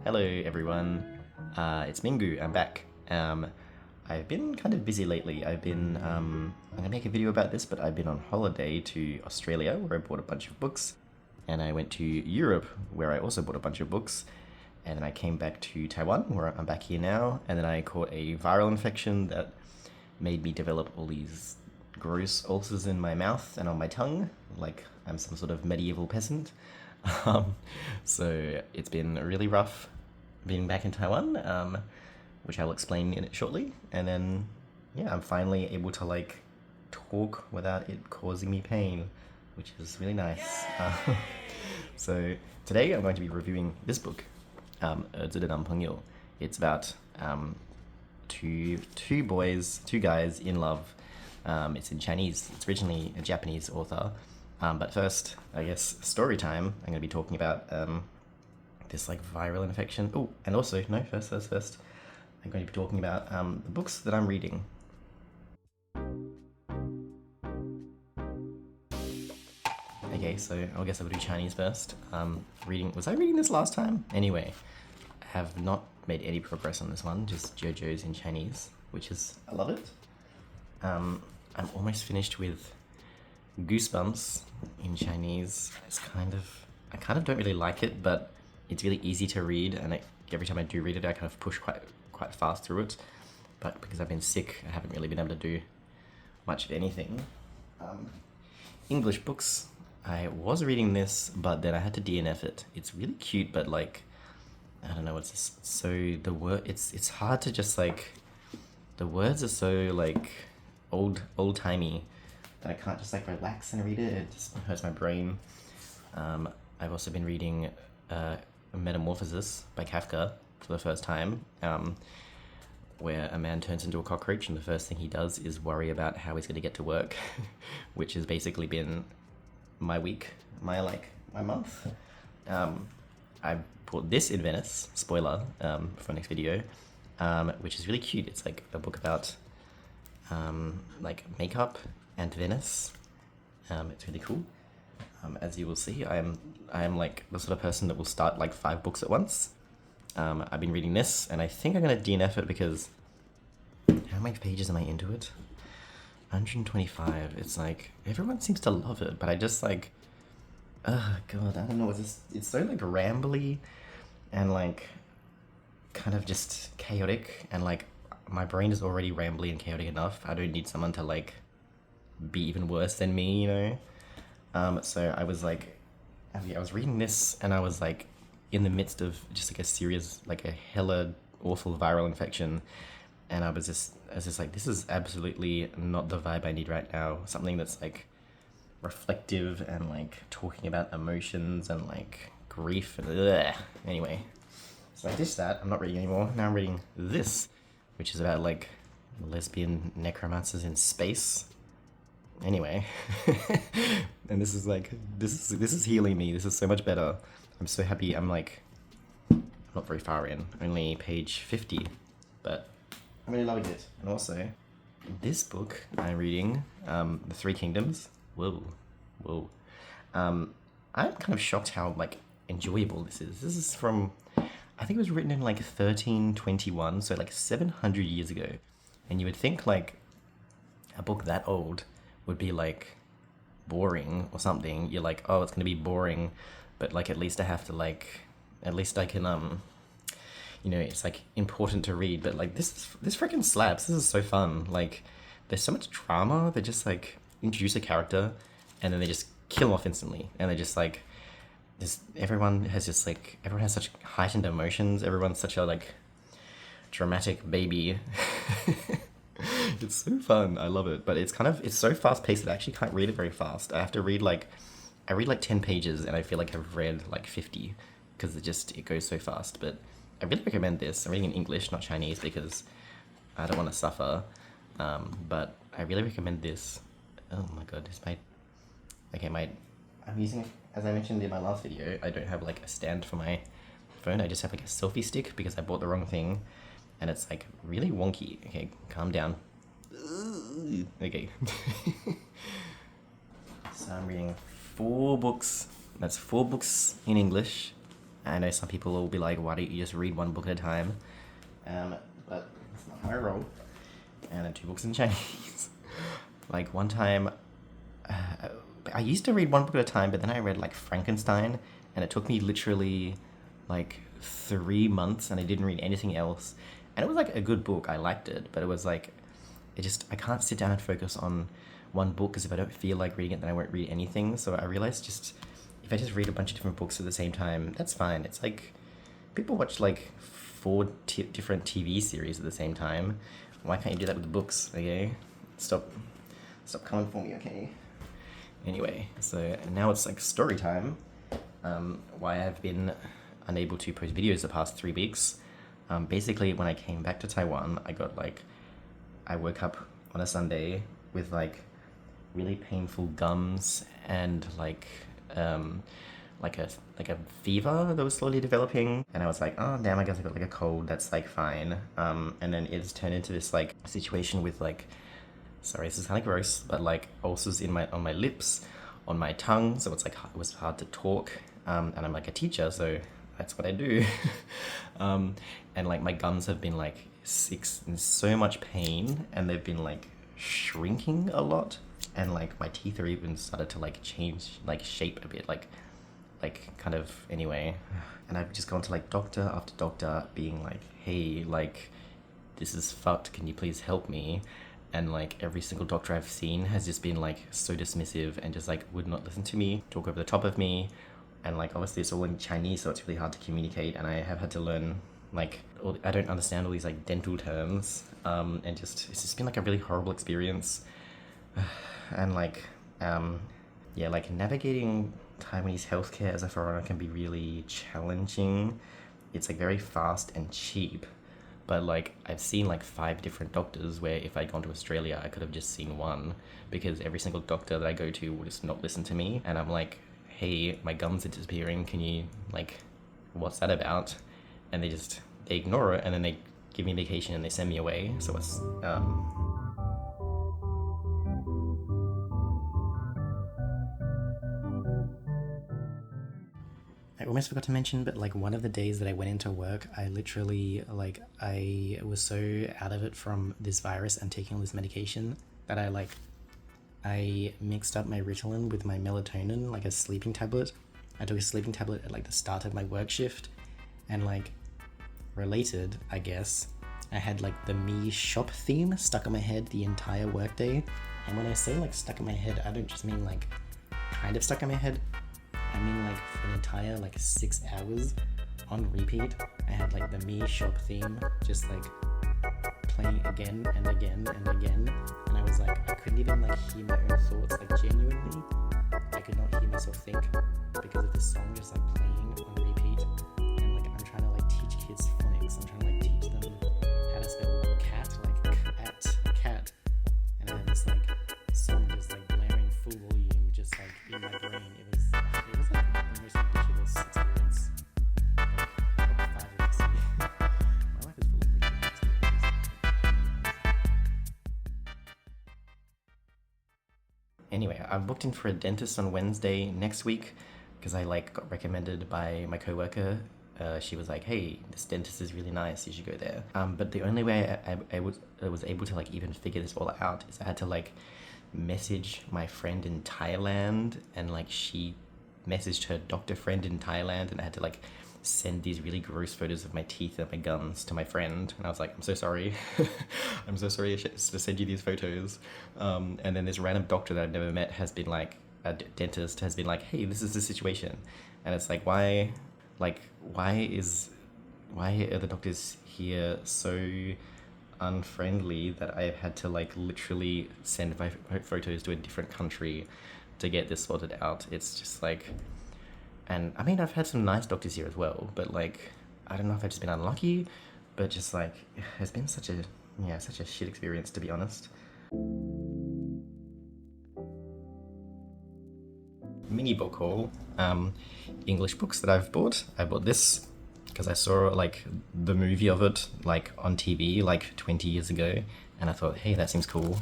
Hello everyone, it's Minggu, I'm back. I've been kind of busy lately. I'm gonna make a video about this, but I've been on holiday to Australia where I bought a bunch of books, and I went to Europe where I also bought a bunch of books, and then I came back to Taiwan where I'm back here now, and then I caught a viral infection that made me develop all these gross ulcers in my mouth and on my tongue, like I'm some sort of medieval peasant. Um, so it's been really rough being back in Taiwan, which I'll explain in it shortly. And then, yeah, I'm finally able to like talk without it causing me pain, which is really nice. So today I'm going to be reviewing this book, 儿子的男朋友. It's about two boys, two guys in love. It's in Chinese. It's originally a Japanese author. But first, I guess, story time. I'm going to be talking about this like viral infection. Oh, and also, no, first. I'm going to be talking about the books that I'm reading. Okay, so I guess I will do Chinese first. Was I reading this last time? Anyway, I have not made any progress on this one, just JoJo's in Chinese, I love it. I'm almost finished with Goosebumps in Chinese. I kind of don't really like it, but it's really easy to read, and every time I do read it, I kind of push quite fast through it. But because I've been sick, I haven't really been able to do much of anything. English books. I was reading this, but then I had to DNF it. It's really cute, but like, I don't know what's this. So it's hard to just like, the words are so like old timey that I can't just like relax and read it. It just hurts my brain. I've also been reading Metamorphosis by Kafka for the first time, where a man turns into a cockroach and the first thing he does is worry about how he's going to get to work, which has basically been my week, my month. I bought this in Venice, spoiler, for next video, which is really cute. It's like a book about like makeup and Venice. It's really cool. As you will see, I am like the sort of person that will start like 5 books at once. I've been reading this, and I think I'm gonna DNF it because how many pages am I into it? 125. It's like everyone seems to love it, but I just like, oh god, I don't know. It's so like rambly and like kind of just chaotic, and like my brain is already rambly and chaotic enough. I don't need someone to like be even worse than me, you know? So I was like, I was reading this, and I was like in the midst of just like a serious, like a hella awful viral infection, and I was just like, this is absolutely not the vibe I need right now. Something that's like reflective and like talking about emotions and like grief and ugh. Anyway, so I ditched that. I'm not reading anymore. Now I'm reading this, which is about like lesbian necromancers in space. Anyway, and this is healing me. This is so much better. I'm so happy. I'm not very far in, only page 50, but I'm really loving it. And also, this book I'm reading, The Three Kingdoms. Whoa. I'm kind of shocked how like enjoyable this is. This is from, I think it was written in like 1321, so like 700 years ago. And you would think like a book that old would be like boring or something. You're like, oh, it's gonna be boring, but like at least I can you know, it's like important to read. But like this freaking slaps. This is so fun. Like there's so much drama. They just like introduce a character and then they just kill him off instantly, and they just like everyone has such heightened emotions. Everyone's such a like dramatic baby. It's so fun. I love it. But it's so fast paced that I actually can't read it very fast. I have to read like 10 pages and I feel like I've read like 50 because it goes so fast. But I really recommend this. I'm reading in English, not Chinese, because I don't want to suffer. But I really recommend this. Oh my god, I'm using, as I mentioned in my last video, I don't have like a stand for my phone. I just have like a selfie stick because I bought the wrong thing. And it's like really wonky. Okay, calm down. Okay. So I'm reading 4 books. That's 4 books in English I know some people will be like, why don't you just read one book at a time? But that's not how I roll. And then 2 books in Chinese. Like one time, I used to read one book at a time, but then I read like Frankenstein, and it took me literally like 3 months, and I didn't read anything else. And it was like a good book, I liked it, but it was like, I can't sit down and focus on one book, because if I don't feel like reading it, then I won't read anything. So I realized if I just read a bunch of different books at the same time, that's fine. It's like, people watch like 4 different TV series at the same time. Why can't you do that with the books, okay? Stop coming for me, okay? Anyway, so now it's like story time. Why I've been unable to post videos the past 3 weeks. Basically, when I came back to Taiwan, I woke up on a Sunday with like really painful gums and like a fever that was slowly developing, and I was like, oh damn, I guess I got like a cold, that's like fine. And then it's turned into this like situation with like, sorry, this is kind of gross, but like ulcers on my lips, on my tongue, so it was hard to talk. And I'm like a teacher, so that's what I do. And like my gums have been like in so much pain, and they've been like shrinking a lot, and like my teeth are even started to like change like shape a bit, like kind of, anyway. And I've just gone to like doctor after doctor being like, hey, like this is fucked, can you please help me? And like every single doctor I've seen has just been like so dismissive and just like would not listen to me, talk over the top of me. And like obviously it's all in Chinese, so it's really hard to communicate, and I have had to learn like, I don't understand all these like dental terms, and it's just been like a really horrible experience. And like like navigating Taiwanese healthcare as a foreigner can be really challenging. It's like very fast and cheap, but like I've seen like 5 different doctors, where if I'd gone to Australia I could have just seen one, because every single doctor that I go to will just not listen to me. And I'm like, hey, my gums are disappearing, can you, like, what's that about? And they ignore it, and then they give me vacation and they send me away. So it's I almost forgot to mention, but like one of the days that I went into work, I literally, like, I was so out of it from this virus and taking all this medication that I mixed up my Ritalin with my melatonin, like a sleeping tablet. I took a sleeping tablet at like the start of my work shift, and like related, I guess, I had like the Me shop theme stuck in my head the entire workday. And when I say like stuck in my head, I don't just mean like kind of stuck in my head. I mean like for an entire like 6 hours on repeat, I had like the Me shop theme just like playing again and again and again. And I was like, I couldn't even like hear my own thoughts, like genuinely I could not hear myself think, because of this song just like playing on repeat. And like I'm trying to like teach kids phonics, I'm trying to like teach them how to spell cat, like cat, and I had this like song just like blaring full volume just like in my brain. It was like the most ridiculous experience. Like, 5 of this. My life is full of ridiculous experiences. Anyway, I'm booked in for a dentist on Wednesday next week, because I like got recommended by my coworker. She was like, hey, this dentist is really nice, you should go there. But the only way I was able to like even figure this all out is I had to like message my friend in Thailand, and like she messaged her doctor friend in Thailand, and I had to like send these really gross photos of my teeth and my gums to my friend, and I was like, I'm so sorry. I'm so sorry to send you these photos. And then this random doctor that I've never met has been like, a dentist has been like, hey, this is the situation. And it's like, why are the doctors here so unfriendly that I've had to like literally send my photos to a different country to get this sorted out? It's just like, and I mean, I've had some nice doctors here as well, but like, I don't know if I've just been unlucky, but just like, it's been such a shit experience, to be honest. Mini book haul. English books that I've bought. I bought this because I saw like the movie of it like on TV like 20 years ago, and I thought, hey, that seems cool.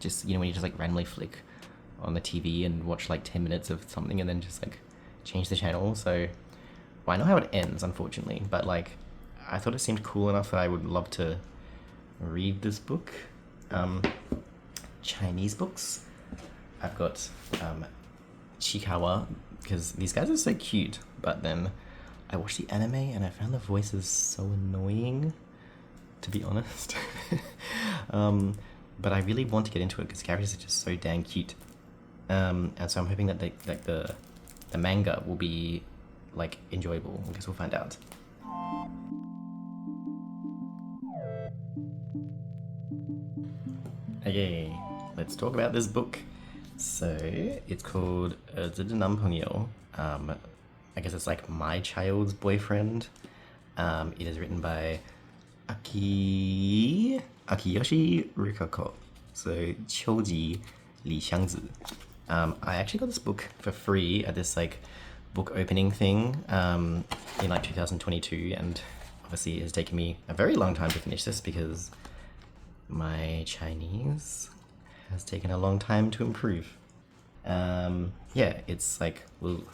Just, you know, when you just like randomly flick on the TV and watch like 10 minutes of something and then just like change the channel. So Well, I know how it ends, unfortunately, but like, I thought it seemed cool enough that I would love to read this book. Chinese books. I've got Chikawa, because these guys are so cute, but then I watched the anime and I found the voices so annoying, to be honest. But I really want to get into it because characters are just so dang cute. And so I'm hoping that the manga will be like enjoyable. I guess we'll find out. Okay, let's talk about this book. So it's called 儿子的男朋友. I guess it's like my child's boyfriend. It is written by Akiyoshi Rikako. So 秋吉李香子. I actually got this book for free at this like book opening thing in like 2022, and obviously it has taken me a very long time to finish this because my Chinese has taken a long time to improve. Yeah, it's like woo.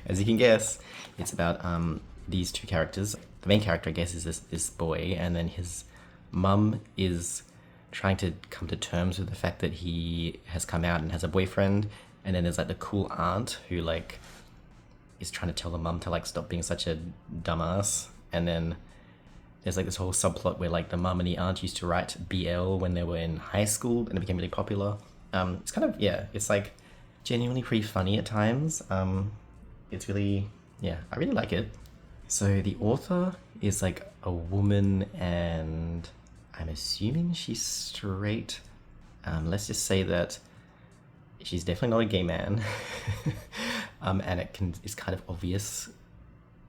As you can guess, it's about these two characters. The main character, I guess, is this boy, and then his mum is trying to come to terms with the fact that he has come out and has a boyfriend, and then there's like the cool aunt who like is trying to tell the mum to like stop being such a dumbass, and then there's like this whole subplot where like the mum and the aunt used to write BL when they were in high school and it became really popular. It's kind of, yeah, it's like genuinely pretty funny at times. It's really, yeah, I really like it. So the author is like a woman, and I'm assuming she's straight. Let's just say that she's definitely not a gay man. And it's kind of obvious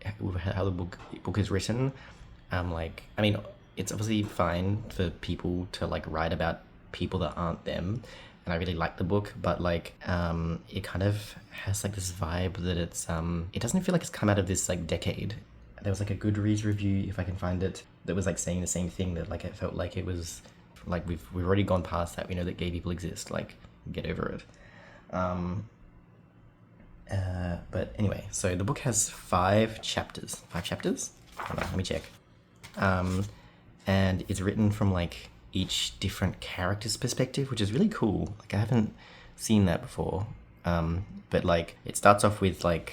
how the book is written. Like, I mean, it's obviously fine for people to like write about people that aren't them, and I really like the book, but like it kind of has like this vibe that it's it doesn't feel like it's come out of this like decade. There was like a Goodreads review, if I can find it, that was like saying the same thing, that like it felt like it was like we've already gone past that. We know that gay people exist, like get over it. But anyway, so the book has 5 chapters. 5 chapters? Hold on, let me check. And it's written from like each different character's perspective, which is really cool. Like I haven't seen that before. But like it starts off with like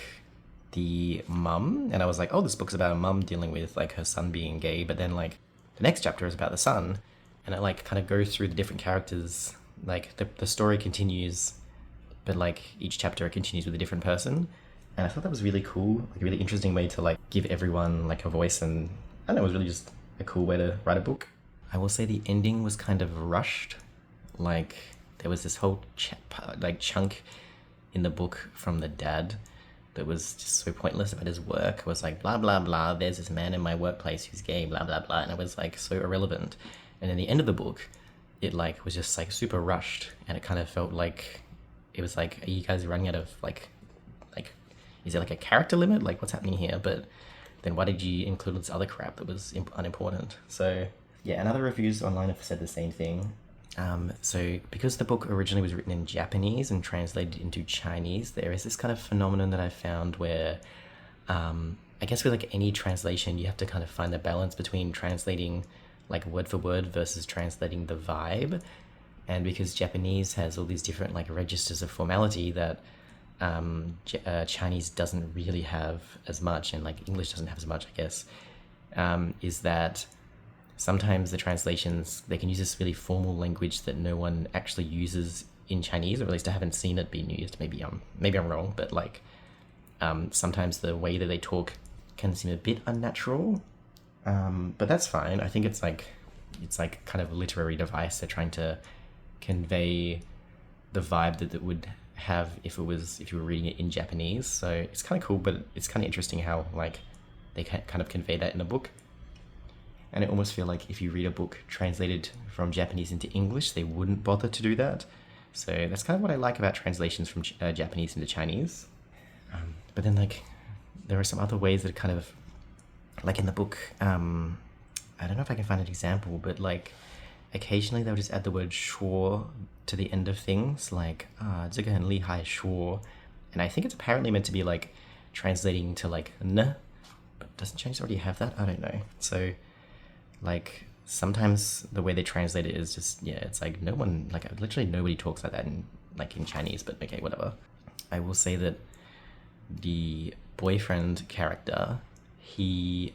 the mum, and I was like, oh, this book's about a mum dealing with like her son being gay, but then like the next chapter is about the son, and it like kind of goes through the different characters. Like the story continues, but like each chapter continues with a different person, and I thought that was really cool, like a really interesting way to like give everyone like a voice, and I don't know, it was really just a cool way to write a book. I will say the ending was kind of rushed. Like there was this whole chunk in the book from the dad that was just so pointless about his work. It was like blah blah blah, there's this man in my workplace who's gay, blah blah blah, and it was like so irrelevant. And in the end of the book, it like was just like super rushed, and it kind of felt like it was like, are you guys running out of like is there like a character limit, like what's happening here? But then why did you include this other crap that was unimportant? So yeah, and other reviews online have said the same thing. So because the book originally was written in Japanese and translated into Chinese, there is this kind of phenomenon that I found where I guess with like any translation, you have to kind of find the balance between translating like word for word versus translating the vibe. And because Japanese has all these different like registers of formality that Chinese doesn't really have as much, and like English doesn't have as much, I guess, is that sometimes the translations, they can use this really formal language that no one actually uses in Chinese, or at least I haven't seen it being used. Maybe I'm wrong, but like sometimes the way that they talk can seem a bit unnatural. But that's fine. I think it's like kind of a literary device. They're trying to convey the vibe that it would have if you were reading it in Japanese. So it's kind of cool, but it's kind of interesting how like they kind of convey that in a book. And I almost feel like if you read a book translated from Japanese into English, they wouldn't bother to do that. So that's kind of what I like about translations from Japanese into Chinese. But then like there are some other ways that kind of, like in the book, I don't know if I can find an example, but like occasionally they'll just add the word 说 to the end of things, like 这个很厉害说, and I think it's apparently meant to be like translating to like n, but doesn't Chinese already have that? I don't know. So like sometimes the way they translate it is just, yeah, it's like no one, like literally nobody talks like that in Chinese, but okay, whatever. I will say that the boyfriend character, I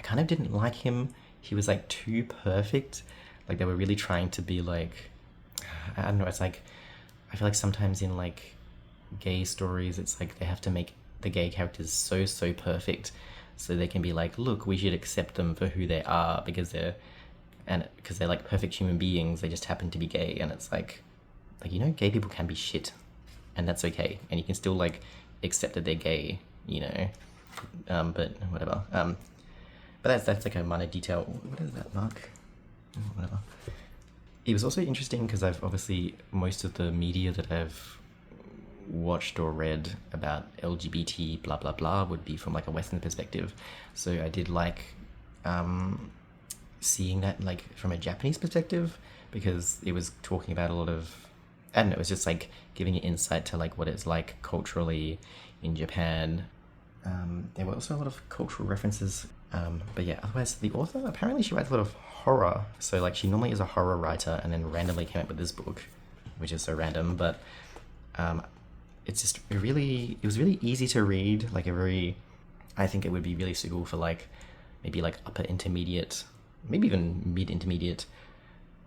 kind of didn't like him. He was like too perfect. Like they were really trying to be like, I don't know, it's like, I feel like sometimes in like gay stories, it's like they have to make the gay characters so perfect so they can be like, look, we should accept them for who they are because they're like perfect human beings. They just happen to be gay, and it's like you know, gay people can be shit, and that's okay, and you can still like accept that they're gay, you know. But whatever. But that's like a minor detail. What is that mark? Oh, whatever. It was also interesting because I've obviously, most of the media that I've watched or read about LGBT blah blah blah would be from like a Western perspective. So I did like seeing that like from a Japanese perspective, because it was talking about a lot of, I don't know, it was just like giving you insight to like what it's like culturally in Japan. There were also a lot of cultural references, but yeah, otherwise the author, apparently she writes a lot of horror, so like she normally is a horror writer and then randomly came up with this book, which is so random, but it's just it was really easy to read, like I think it would be really suitable for like maybe like upper intermediate, maybe even mid-intermediate.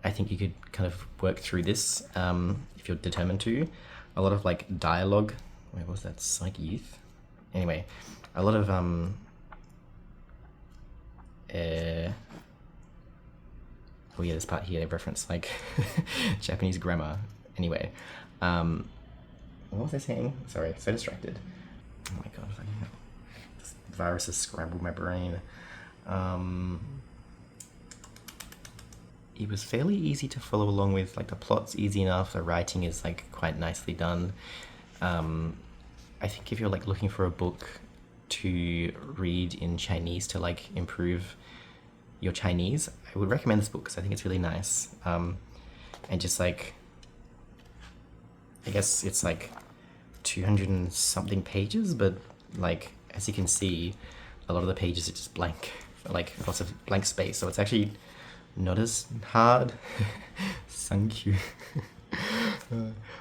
I think you could kind of work through this if you're determined to. A lot of like dialogue, where was that, Psych Youth? Anyway, a lot of oh yeah, this part here they reference like Japanese grammar. Anyway, what was I saying? Sorry, so distracted. Oh my god, this virus has scrambled my brain. It was fairly easy to follow along with, like the plot's easy enough, the writing is like quite nicely done. I think if you're like looking for a book to read in Chinese to like improve your Chinese, I would recommend this book because I think it's really nice. And just like, I guess it's like 200 and something pages, but like as you can see, a lot of the pages are just blank, like lots of blank space, so it's actually not as hard. Thank you.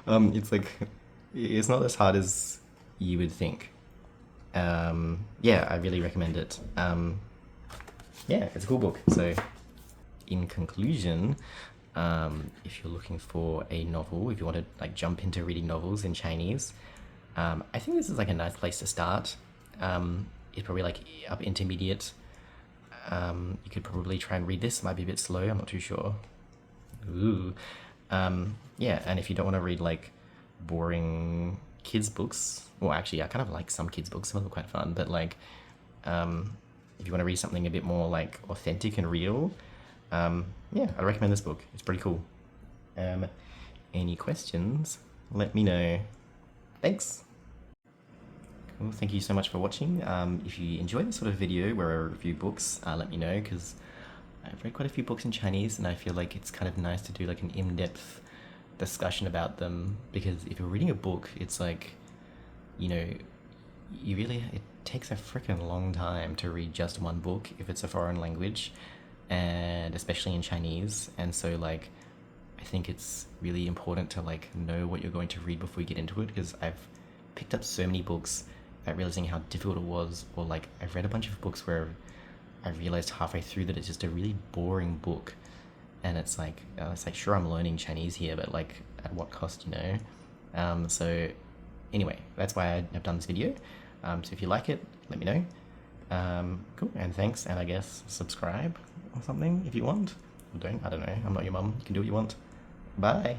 It's like, it's not as hard as you would think. Yeah, I really recommend it. Yeah, it's a cool book. So in conclusion, if you're looking for a novel, if you want to like jump into reading novels in Chinese, I think this is like a nice place to start. It's probably like up intermediate. You could probably try and read this. It might be a bit slow, I'm not too sure. Ooh. Yeah, and if you don't want to read like boring kids books, well actually I kind of like some kids books, some of them are quite fun, but like if you want to read something a bit more like authentic and real, yeah, I recommend this book. It's pretty cool. Any questions, let me know. Thanks. Cool, thank you so much for watching. If you enjoy this sort of video where I review books, let me know, because I've read quite a few books in Chinese and I feel like it's kind of nice to do like an in-depth discussion about them, because if you're reading a book, it's like, you know, it takes a freaking long time to read just one book if it's a foreign language, and especially in Chinese. And so like, I think it's really important to like know what you're going to read before you get into it, because I've picked up so many books without realizing how difficult it was, or like I've read a bunch of books where I realized halfway through that it's just a really boring book, and it's like sure, I'm learning Chinese here, but like at what cost, you know? So anyway, that's why I've done this video. So if you like it, let me know. Cool, and thanks, and I guess subscribe or something if you want. Or don't, I don't know, I'm not your mum, you can do what you want. Bye.